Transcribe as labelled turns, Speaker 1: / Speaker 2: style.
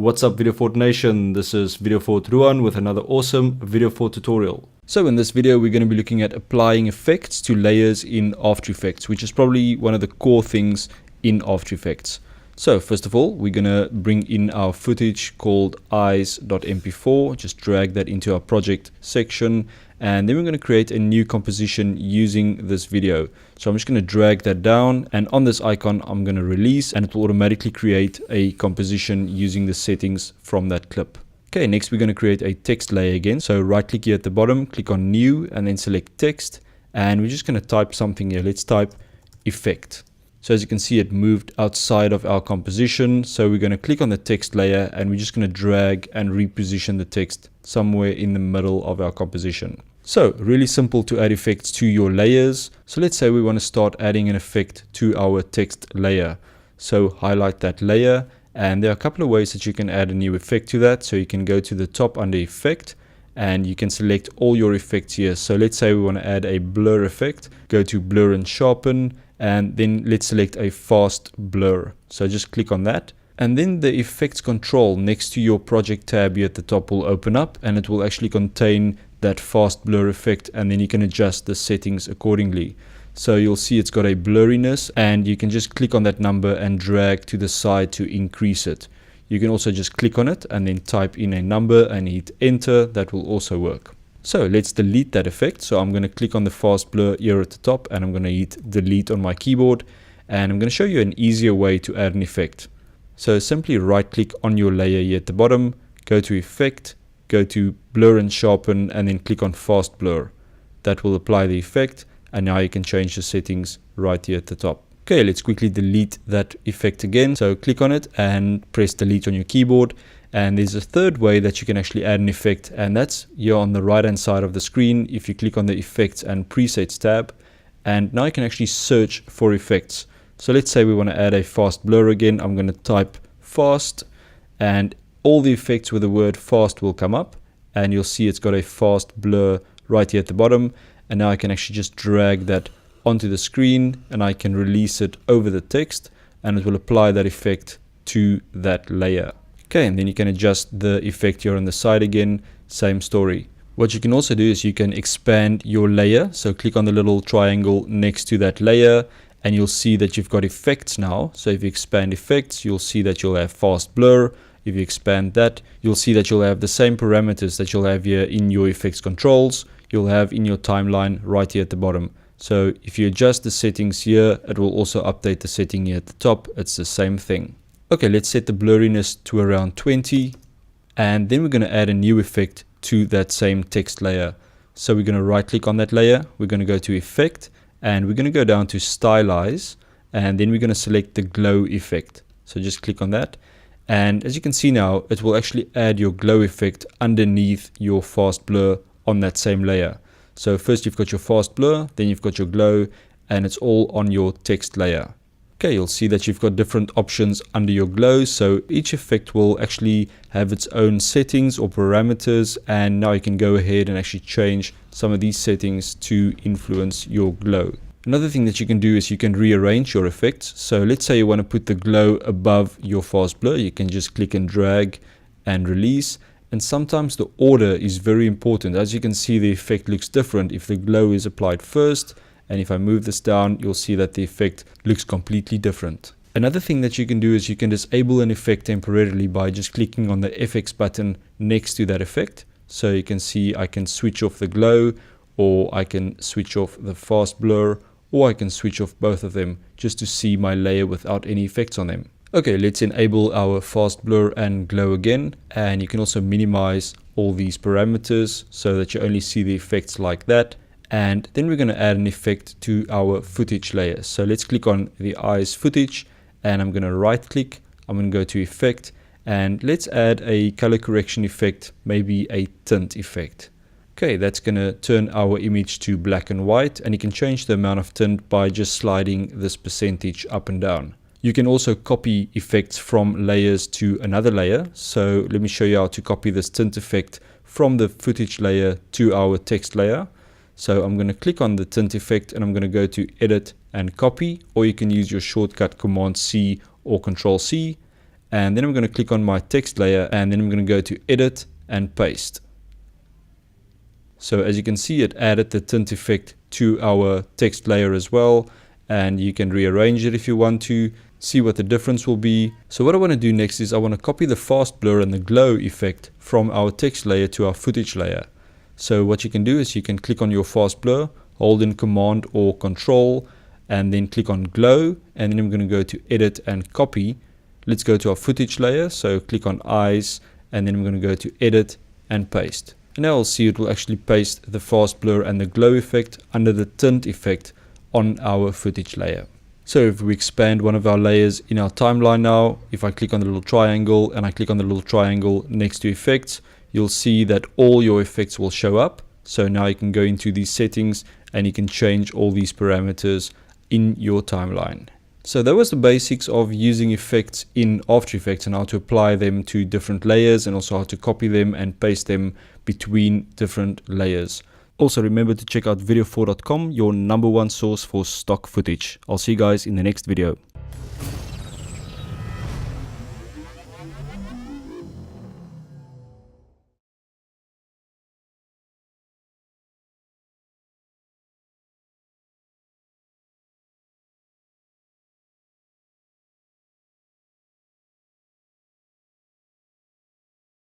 Speaker 1: What's up VideoFort Nation, this is VideoFort Ruan with another awesome VideoFort tutorial. So in this video we're going to be looking at applying effects to layers in After Effects, which is probably one of the core things in After Effects. So first of all, we're going to bring in our footage called eyes.mp4, just drag that into our project section, and then we're going to create a new composition using this video. So I'm just going to drag that down, and on this icon I'm going to release, and it will automatically create a composition using the settings from that clip. Okay, next we're going to create a text layer again. So right click here at the bottom, click on new, and then select text, and we're just going to type something here. Let's type effect. So as you can see, it moved outside of our composition. So we're going to click on the text layer, and we're just going to drag and reposition the text somewhere in the middle of our composition. So really simple to add effects to your layers. So let's say we want to start adding an effect to our text layer. So highlight that layer, and there are a couple of ways that you can add a new effect to that. So you can go to the top under effect, and you can select all your effects here. So let's say we want to add a blur effect, go to blur and sharpen, and then let's select a fast blur. So just click on that, and then the effects control next to your project tab here at the top will open up, and it will actually contain that fast blur effect, and then you can adjust the settings accordingly. So you'll see it's got a blurriness, and you can just click on that number and drag to the side to increase it. You can also just click on it and then type in a number and hit enter. That will also work. So let's delete that effect. So I'm going to click on the fast blur here at the top, and I'm going to hit delete on my keyboard, and I'm going to show you an easier way to add an effect. So simply right click on your layer here at the bottom, go to effect, go to blur and sharpen, and then click on fast blur. That will apply the effect, and now you can change the settings right here at the top. Okay, let's quickly delete that effect again. So click on it and press delete on your keyboard. And there's a third way that you can actually add an effect, and that's here on the right hand side of the screen. If you click on the effects and presets tab, and now you can actually search for effects. So let's say we want to add a fast blur again. I'm going to type fast, and all the effects with the word fast will come up, and you'll see it's got a fast blur right here at the bottom. And now I can actually just drag that onto the screen, and I can release it over the text, and it will apply that effect to that layer. Okay, and then you can adjust the effect here on the side again, same story. What you can also do is you can expand your layer. So click on the little triangle next to that layer, and you'll see that you've got effects now. So if you expand effects, you'll see that you'll have fast blur. If you expand that, you'll see that you'll have the same parameters that you'll have here in your effects controls, you'll have in your timeline right here at the bottom. So if you adjust the settings here, it will also update the setting here at the top. It's the same thing. Okay, let's set the blurriness to around 20, and then we're going to add a new effect to that same text layer. So we're going to right click on that layer, we're going to go to effect, and we're going to go down to stylize, and then we're going to select the glow effect. So just click on that, and as you can see now, it will actually add your glow effect underneath your fast blur on that same layer. So first you've got your fast blur, then you've got your glow, and it's all on your text layer. Okay, you'll see that you've got different options under your glow. So each effect will actually have its own settings or parameters, and now you can go ahead and actually change some of these settings to influence your glow. Another thing that you can do is you can rearrange your effects. So let's say you want to put the glow above your fast blur. You can just click and drag and release. And sometimes the order is very important. As you can see, the effect looks different if the glow is applied first. And if I move this down, you'll see that the effect looks completely different. Another thing that you can do is you can disable an effect temporarily by just clicking on the FX button next to that effect. So you can see I can switch off the glow, or I can switch off the fast blur, or I can switch off both of them just to see my layer without any effects on them. Okay, let's enable our fast blur and glow again, and you can also minimize all these parameters so that you only see the effects like that. And then we're going to add an effect to our footage layer. So let's click on the eyes footage, and I'm going to right click, I'm going to go to effect, and let's add a color correction effect, maybe a tint effect. Okay, that's going to turn our image to black and white, and you can change the amount of tint by just sliding this percentage up and down. You can also copy effects from layers to another layer. So let me show you how to copy this tint effect from the footage layer to our text layer. So I'm going to click on the tint effect, and I'm going to go to edit and copy, or you can use your shortcut Command C or Control C, and then I'm going to click on my text layer, and then I'm going to go to edit and paste. So as you can see, it added the tint effect to our text layer as well, and you can rearrange it if you want to see what the difference will be. So what I want to do next is I want to copy the fast blur and the glow effect from our text layer to our footage layer. So what you can do is you can click on your fast blur, hold in Command or Control, and then click on glow, and then I'm going to go to edit and copy. Let's go to our footage layer, so click on eyes, and then I'm going to go to edit and paste. And now I'll see it will actually paste the fast blur and the glow effect under the tint effect on our footage layer. So if we expand one of our layers in our timeline now, if I click on the little triangle and I click on the little triangle next to effects, you'll see that all your effects will show up. So now you can go into these settings and you can change all these parameters in your timeline. So that was the basics of using effects in After Effects and how to apply them to different layers, and also how to copy them and paste them between different layers. Also remember to check out VideoFort.com, your #1 source for stock footage. I'll see you guys in the next video.